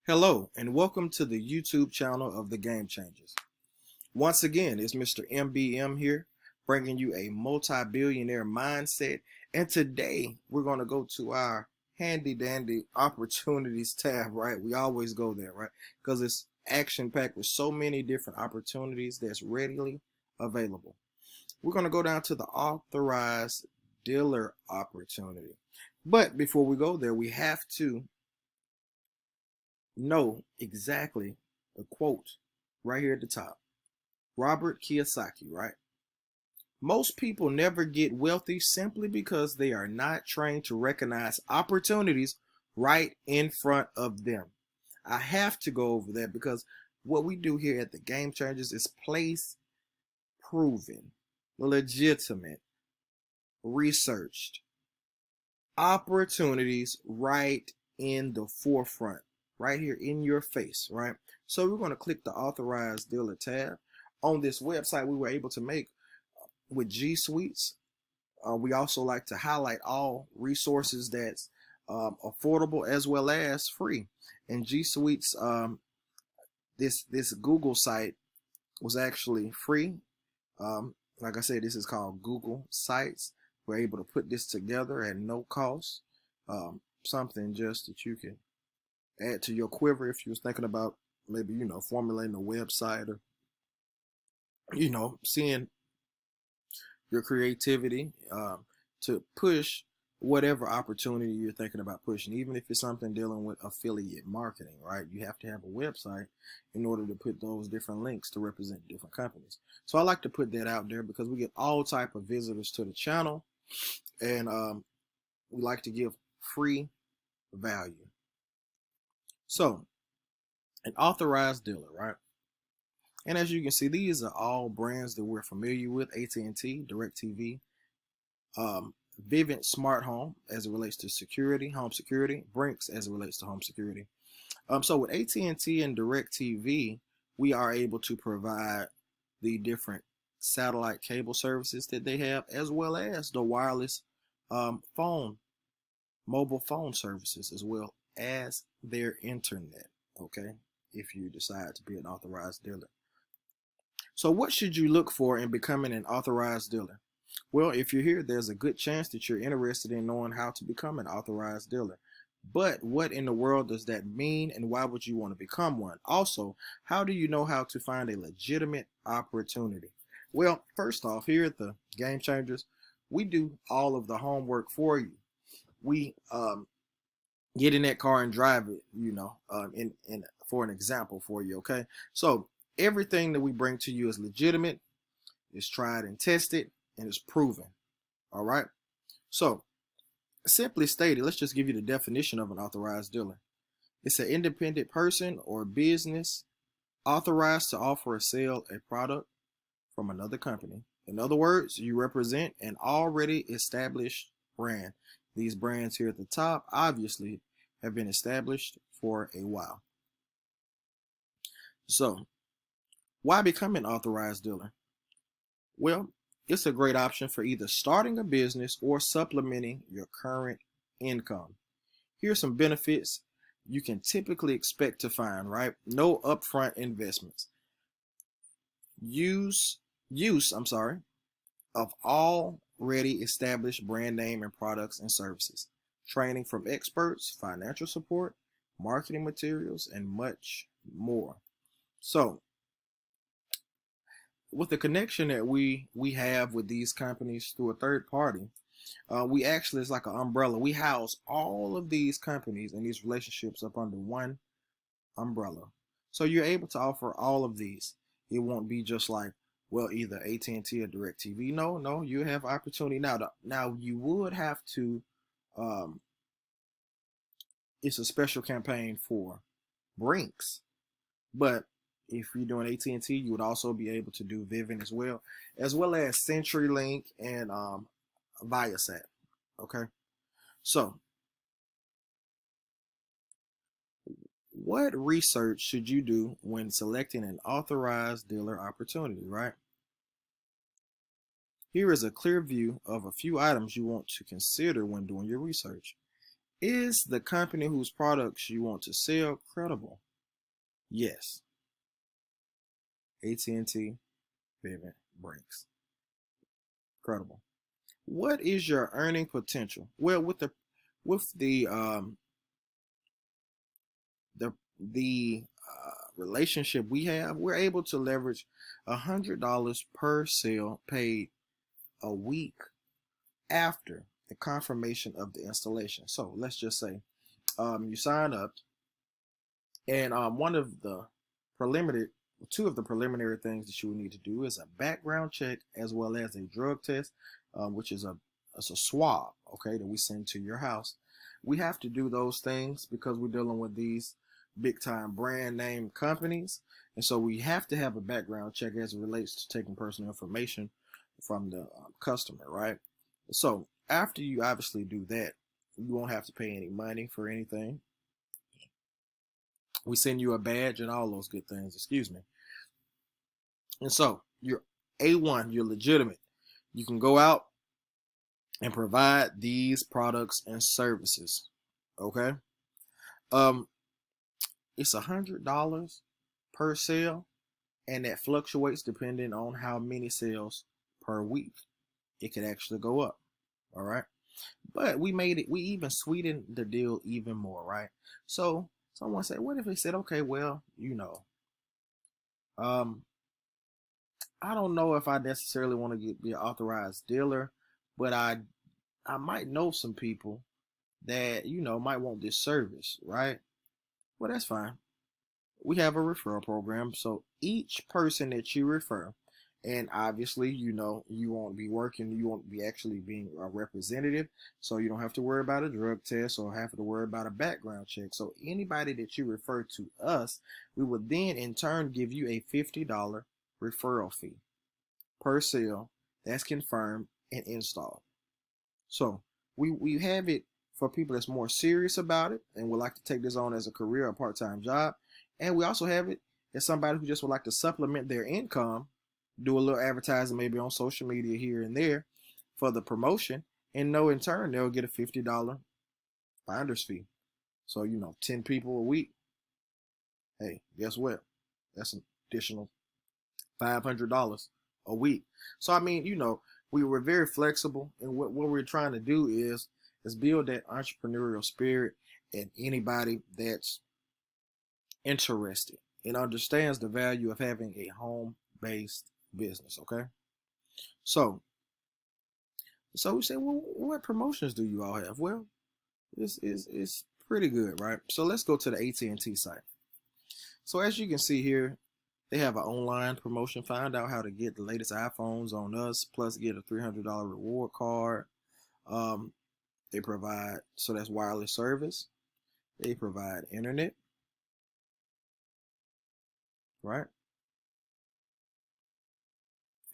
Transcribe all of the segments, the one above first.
Hello and welcome to the YouTube channel of the Game Changers. Once again, it's Mr. MBM here, bringing you a multi-billionaire mindset. And today we're going to go to our handy dandy opportunities tab, right? We always go there, right? Because it's action-packed with so many different opportunities that's readily available. We're going to go down to the authorized dealer opportunity. But before we go there, we have to know exactly a quote right here at the top. Robert Kiyosaki, right? Most people never get wealthy simply because they are not trained to recognize opportunities right in front of them. I have to go over that because what we do here at the Game Changers is place proven, legitimate, researched opportunities right in the forefront, right here in your face, right? So we're going to click the Authorized Dealer tab. On this website, we were able to make with G Suites. We also like to highlight all resources that's affordable as well as free. And G Suites, this Google site was actually free. Like I said, this is called Google Sites. We're able to put this together at no cost. Something just that you can add to your quiver if you was thinking about maybe, formulating a website or, seeing your creativity to push whatever opportunity you're thinking about pushing, even if it's something dealing with affiliate marketing, right? You have to have a website in order to put those different links to represent different companies. So I like to put that out there because we get all type of visitors to the channel, and we like to give free value. So an authorized dealer, right? And as you can see, these are all brands that we're familiar with: AT&T, DirecTV, VIVINT Smart Home as it relates to security, home security, BRINKS as it relates to home security. So with AT&T and DirecTV, we are able to provide the different satellite cable services that they have, as well as the wireless mobile phone services, as well as their internet, okay, if you decide to be an authorized dealer. So what should you look for in becoming an authorized dealer? Well, if you're here, there's a good chance that you're interested in knowing how to become an authorized dealer. But what in the world does that mean, and why would you want to become one? Also, how do you know how to find a legitimate opportunity? Well, first off, here at the Game Changers, we do all of the homework for you. We get in that car and drive it, in for an example for you, okay? So everything that we bring to you is legitimate, is tried and tested, and is proven. All right. So simply stated, let's just give you the definition of an authorized dealer. It's an independent person or business authorized to offer or sell a product from another company. In other words, you represent an already established brand. These brands here at the top obviously have been established for a while. So why become an authorized dealer? Well, it's a great option for either starting a business or supplementing your current income. Here's some benefits you can typically expect to find, right? No upfront investments. Use of already established brand name and products and services. Training from experts, financial support, marketing materials, and much more. So with the connection that we have with these companies through a third party, we actually, it's like an umbrella. We house all of these companies and these relationships up under one umbrella. So you're able to offer all of these. It won't be just like, well, either AT&T or DirecTV. No, you have opportunity now. Now you would have to. It's a special campaign for BRINKS, but if you're doing AT&T, you would also be able to do VIVINT as well as CenturyLink and Viasat. Okay, so what research should you do when selecting an authorized dealer opportunity, right? Here is a clear view of a few items you want to consider when doing your research. Is the company whose products you want to sell credible? Yes. AT&T, VIVINT, BRINKS. Credible. What is your earning potential? Well, with the relationship we have, we're able to leverage $100 per sale paid a week after the confirmation of the installation. So let's just say you sign up, and two of the preliminary things that you will need to do is a background check as well as a drug test, which is a swab, okay, that we send to your house. We have to do those things because we're dealing with these big time brand name companies, and so we have to have a background check as it relates to taking personal information from the customer, right? So after you obviously do that, you won't have to pay any money for anything. We send you a badge and all those good things, excuse me. And so you're A1, you're legitimate. You can go out and provide these products and services. Okay. Um, it's $100 per sale, and that fluctuates depending on how many sales per week. It could actually go up. All right. But we even sweetened the deal even more, right? So someone said, what if they said, okay, well, um, I don't know if I necessarily want to be an authorized dealer, but I might know some people that might want this service, right? Well, that's fine. We have a referral program, so each person that you refer, and obviously, you won't be working, you won't be actually being a representative, so you don't have to worry about a drug test or have to worry about a background check. So anybody that you refer to us, we will then in turn give you a $50 referral fee per sale that's confirmed and installed. So we have it for people that's more serious about it and would like to take this on as a career or part-time job. And we also have it as somebody who just would like to supplement their income, do a little advertising maybe on social media here and there for the promotion, and know in turn they'll get a $50 finder's fee. So, 10 people a week. Hey, guess what? That's an additional $500 a week. So, I mean, we were very flexible, and what we're trying to do is build that entrepreneurial spirit in anybody that's interested and understands the value of having a home-based business. Okay, so we say, well, what promotions do you all have? Well, it's pretty good, right? So let's go to the AT&T site. So as you can see here, they have an online promotion. Find out how to get the latest iPhones on us, plus get a $300 reward card. They provide, so that's wireless service. They provide internet, right?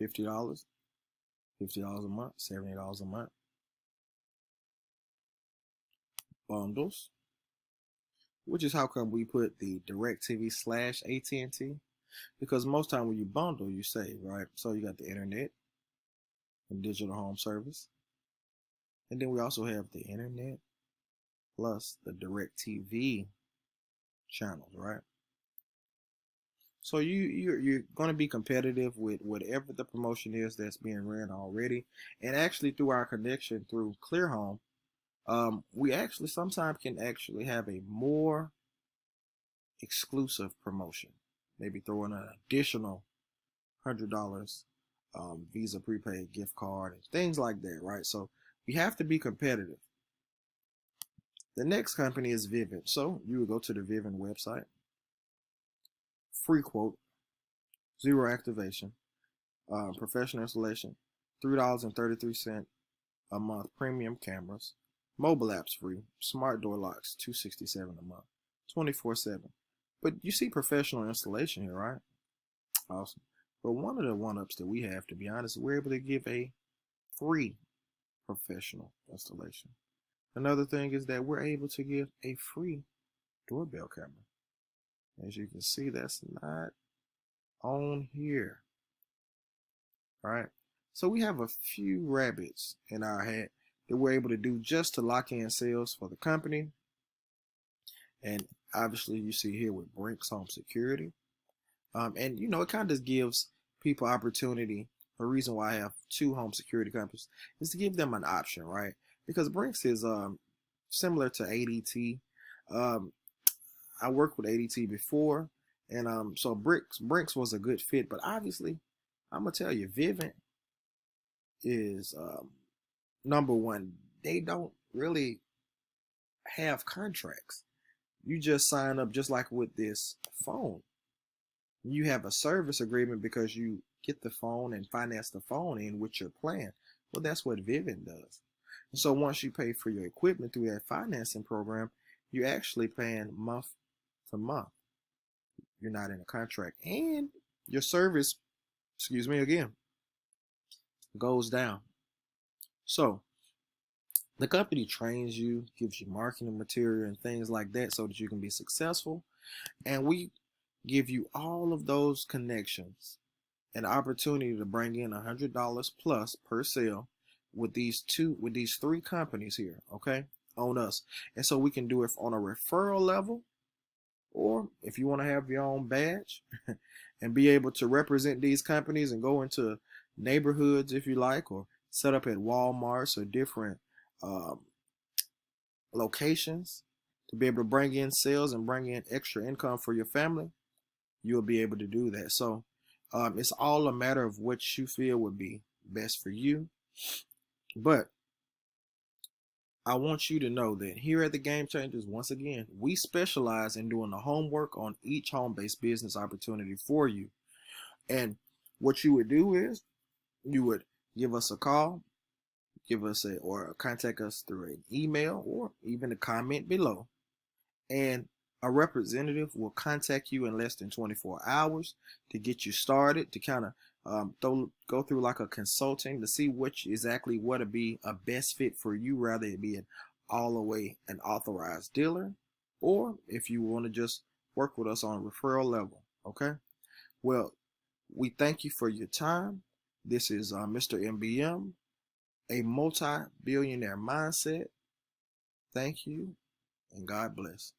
$50, $50 a month, $70 a month. Bundles, which is how come we put the DirecTV / AT&T, because most time when you bundle, you save, right? So you got the internet and digital home service, and then we also have the internet plus the DirecTV channels, right? So you're going to be competitive with whatever the promotion is that's being ran already, and actually through our connection through ClearHome, we actually sometimes can actually have a more exclusive promotion. Maybe throw in an additional $100 Visa prepaid gift card and things like that, right? So we have to be competitive. The next company is VIVINT. So you would go to the VIVINT website. Free quote, zero activation, professional installation, $3.33 a month, premium cameras, mobile apps free, smart door locks, $267 a month, 24/7. But you see professional installation here, right? Awesome. But one of the one-ups that we have, to be honest, we're able to give a free professional installation. Another thing is that we're able to give a free doorbell camera. As you can see, that's not on here. All right. So we have a few rabbits in our hat, that we're able to do just to lock in sales for the company. And obviously you see here with BRINKS Home Security. And you know, it kind of just gives people opportunity. A reason why I have two home security companies is to give them an option, right? Because BRINKS is similar to AT&T. I worked with AT&T before, and so BRINKS was a good fit. But obviously, I'm gonna tell you, VIVINT is number one. They don't really have contracts. You just sign up just like with this phone. You have a service agreement because you get the phone and finance the phone in with your plan. Well, that's what VIVINT does. And so once you pay for your equipment through that financing program, you're actually paying month to month. You're not in a contract. And your service, excuse me again, goes down. So the company trains you, gives you marketing material and things like that so that you can be successful. And we give you all of those connections, an opportunity to bring in $100 plus per sale with these three companies here, okay, on us. And so we can do it on a referral level, or if you want to have your own badge and be able to represent these companies and go into neighborhoods if you like, or set up at Walmarts or different locations to be able to bring in sales and bring in extra income for your family, you'll be able to do that. So it's all a matter of what you feel would be best for you. But I want you to know that here at the Game Changers, once again, we specialize in doing the homework on each home-based business opportunity for you. And what you would do is you would give us a call, or contact us through an email or even a comment below. And a representative will contact you in less than 24 hours to get you started, to kind of go through like a consulting to see which exactly what would be a best fit for you, rather it be all the way an authorized dealer, or if you want to just work with us on a referral level. Okay. Well, we thank you for your time. This is Mr. MBM, a multi-billionaire mindset. Thank you, and God bless.